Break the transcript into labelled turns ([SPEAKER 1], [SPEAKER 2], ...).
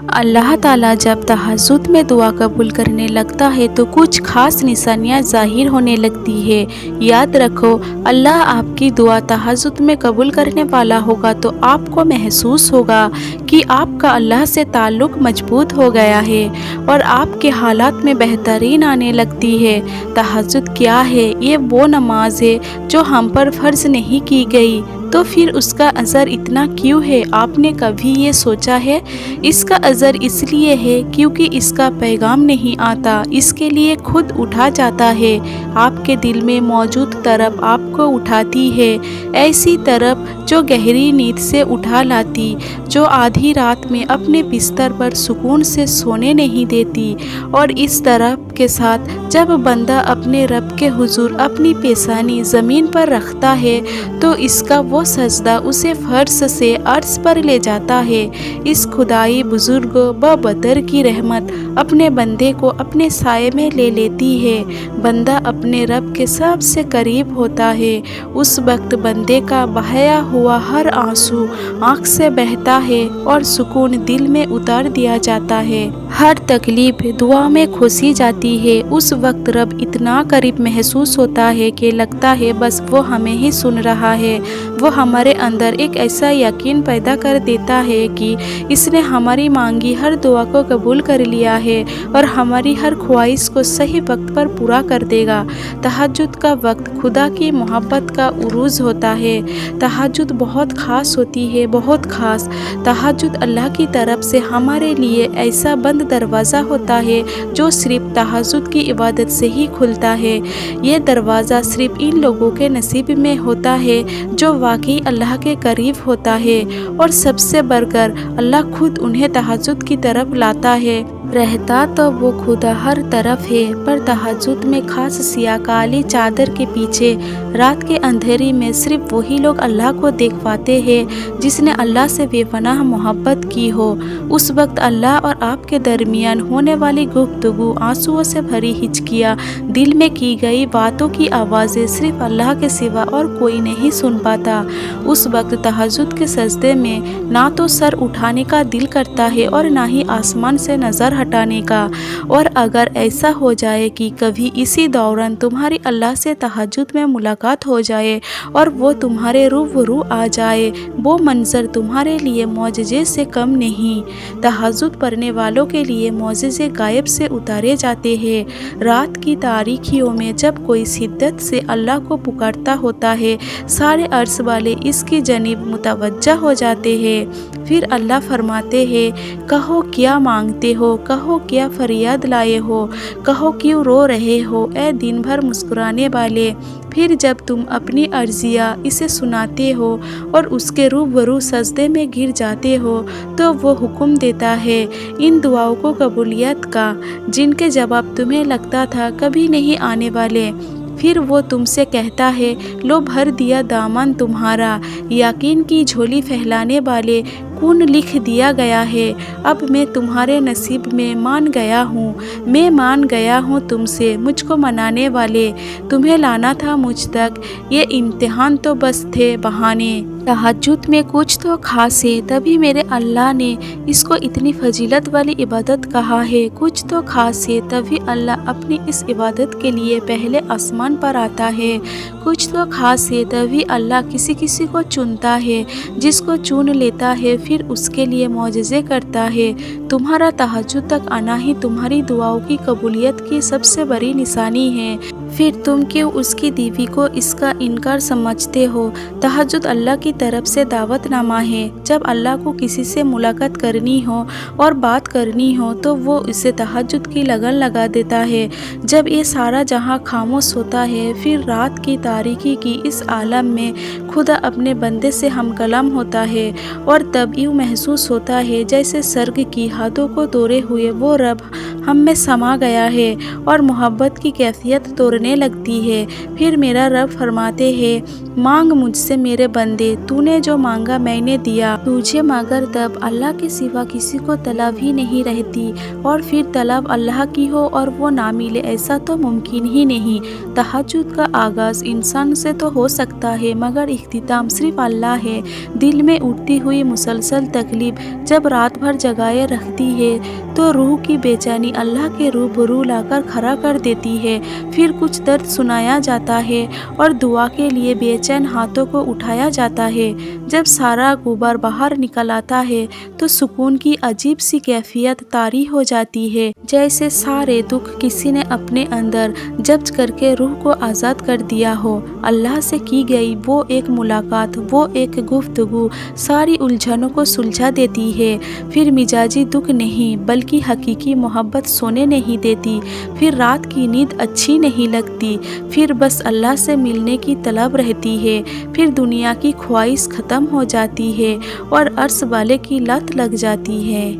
[SPEAKER 1] اللہ تعالیٰ جب تہجد میں دعا قبول کرنے لگتا ہے تو کچھ خاص نشانیاں ظاہر ہونے لگتی ہے۔ یاد رکھو، اللہ آپ کی دعا تہجد میں قبول کرنے والا ہوگا تو آپ کو محسوس ہوگا کہ آپ کا اللہ سے تعلق مضبوط ہو گیا ہے اور آپ کے حالات میں بہترین آنے لگتی ہے۔ تہجد کیا ہے؟ یہ وہ نماز ہے جو ہم پر فرض نہیں کی گئی، تو پھر اس کا اثر اتنا کیوں ہے؟ آپ نے کبھی یہ سوچا ہے؟ اس کا اثر اس لیے ہے کیونکہ اس کا پیغام نہیں آتا، اس کے لیے خود اٹھا جاتا ہے۔ آپ کے دل میں موجود طرف آپ کو اٹھاتی ہے، ایسی طرف جو گہری نیند سے اٹھا لاتی، جو آدھی رات میں اپنے بستر پر سکون سے سونے نہیں دیتی۔ اور اس طرف کے ساتھ جب بندہ اپنے رب کے حضور اپنی پیشانی زمین پر رکھتا ہے تو اس کا وہ سجدہ اسے فرش سے عرش پر لے جاتا ہے۔ اس خدائی بزرگ و بطر کی رحمت اپنے بندے کو اپنے سائے میں لے لیتی ہے۔ بندہ اپنے رب کے سب سے قریب ہوتا ہے۔ اس وقت بندے کا بہایا ہوا ہر آنسو آنکھ سے بہتا ہے اور سکون دل میں اتار دیا جاتا ہے۔ ہر تکلیف دعا میں کھوسی جاتی ہے۔ اس وقت رب اتنا قریب محسوس ہوتا ہے کہ لگتا ہے بس وہ ہمیں ہی سن رہا ہے۔ وہ ہمارے اندر ایک ایسا یقین پیدا کر دیتا ہے کہ اس نے ہماری مانگی ہر دعا کو قبول کر لیا ہے اور ہماری ہر خواہش کو صحیح وقت پر پورا کر دے گا۔ تہجد کا وقت خدا کی محبت کا عروج ہوتا ہے۔ تہجد بہت خاص ہوتی ہے، بہت خاص۔ تہجد اللہ کی طرف سے ہمارے لیے ایسا بند دروازہ ہوتا ہے جو صرف تہجد کی عبادت سے ہی کھلتا ہے۔ یہ دروازہ صرف ان لوگوں کے نصیب میں ہوتا ہے جو واقعی اللہ کے قریب ہوتا ہے، اور سب سے بڑھ کر اللہ خود انہیں تہجد کی طرف لاتا ہے۔ رہتا تو وہ خدا ہر طرف ہے، پر تہجد میں خاص سیاہ کالی چادر کے پیچھے رات کے اندھیرے میں صرف وہی لوگ اللہ کو دیکھ پاتے ہیں جس نے اللہ سے بے پناہ محبت کی ہو۔ اس وقت اللہ اور آپ کے درمیان ہونے والی گفتگو، آنسوؤں سے بھری ہچکیاں، دل میں کی گئی باتوں کی آوازیں صرف اللہ کے سوا اور کوئی نہیں سن پاتا۔ اس وقت تہجد کے سجدے میں نہ تو سر اٹھانے کا دل کرتا ہے اور نہ ہی آسمان سے نظر ہٹانے کا۔ اور اگر ایسا ہو جائے کہ کبھی اسی دوران تمہاری اللہ سے تہجد میں ملاقات ہو جائے اور وہ تمہارے روبرو آ جائے، وہ منظر تمہارے لیے معجزے سے کم نہیں۔ تہجد پڑھنے والوں کے لیے معجزے غائب سے اتارے جاتے ہیں۔ رات کی تاریکیوں میں جب کوئی شدت سے اللہ کو پکارتا ہوتا ہے، سارے عرش والے اس کی جانب متوجہ ہو جاتے ہیں۔ پھر اللہ فرماتے ہیں، کہو کیا مانگتے ہو، کہو کیا فریاد لائے ہو، کہو کیوں رو رہے ہو اے دن بھر مسکرانے والے۔ پھر جب تم اپنی عرضیاں اسے سناتے ہو اور اس کے روبرو سجدے میں گر جاتے ہو تو وہ حکم دیتا ہے ان دعاؤں کو قبولیت کا، جن کے جواب تمہیں لگتا تھا کبھی نہیں آنے والے۔ پھر وہ تم سے کہتا ہے، لو بھر دیا دامن تمہارا، یقین کی جھولی پھیلانے والے، کون لکھ دیا گیا ہے۔ اب میں تمہارے نصیب میں مان گیا ہوں، میں مان گیا ہوں تم سے، مجھ کو منانے والے، تمہیں لانا تھا مجھ تک، یہ امتحان تو بس تھے بہانے۔ تہجد میں کچھ تو خاص ہے، تبھی میرے اللہ نے اس کو اتنی فضیلت والی عبادت کہا ہے۔ کچھ تو خاص ہے، تبھی اللہ اپنی اس عبادت کے لیے پہلے آسمان پر آتا ہے۔ کچھ تو خاص ہے، تبھی اللہ کسی کسی کو چنتا ہے، جس کو چن لیتا ہے پھر اس کے لیے معجزے کرتا ہے۔ تمہارا تہجد تک آنا ہی تمہاری دعاؤں کی قبولیت کی سب سے بڑی نشانی ہے۔ پھر تم کیوں اس کی دیوی کو اس کا انکار سمجھتے ہو؟ تہجد اللہ کی طرف سے دعوت نامہ ہے۔ جب اللہ کو کسی سے ملاقات کرنی ہو اور بات کرنی ہو تو وہ اسے تہجد کی لگن لگا دیتا ہے۔ جب یہ سارا جہاں خاموش ہوتا ہے، پھر رات کی تاریکی کی اس عالم میں خدا اپنے بندے سے ہم کلام ہوتا ہے، اور تب یوں محسوس ہوتا ہے جیسے سرگ کی حدوں کو توڑے ہوئے وہ رب ہم میں سما گیا ہے اور محبت کی کیفیت توڑنے لگتی ہے۔ پھر میرا رب فرماتے ہیں، مانگ مجھ سے میرے بندے، تو نے جو مانگا میں نے دیا تجھے، مگر تب اللہ کے سوا کسی کو طلب ہی نہیں رہتی، اور پھر طلب اللہ کی ہو اور وہ نہ ملے، ایسا تو ممکن ہی نہیں۔ تہجد کا آغاز انسان سے تو ہو سکتا ہے مگر اختتام صرف اللہ ہے۔ دل میں اٹھتی ہوئی مسلسل تکلیف جب رات بھر جگائے رکھتی ہے تو روح کی بے چینی اللہ کے روبرو لا کر کھڑا کر دیتی ہے۔ پھر کچھ درد سنایا جاتا ہے اور دعا کے لیے بے چین ہاتھوں کو اٹھایا جاتا ہے۔ جب سارا غبار باہر نکل آتا ہے تو سکون کی عجیب سی کیفیت طاری ہو جاتی ہے، جیسے سارے دکھ کسی نے اپنے اندر جبت کر کے روح کو آزاد کر دیا ہو۔ اللہ سے کی گئی وہ ایک ملاقات، وہ ایک گفتگو ساری الجھنوں کو سلجھا دیتی ہے۔ پھر مزاجی دکھ نہیں بلکہ حقیقی محبت سونے نہیں دیتی، پھر رات کی نیند اچھی نہیں لگتی، پھر بس اللہ سے ملنے کی طلب رہتی ہے، پھر دنیا کی خواہش ختم ہو جاتی ہے اور عرش والے کی لت لگ جاتی ہے۔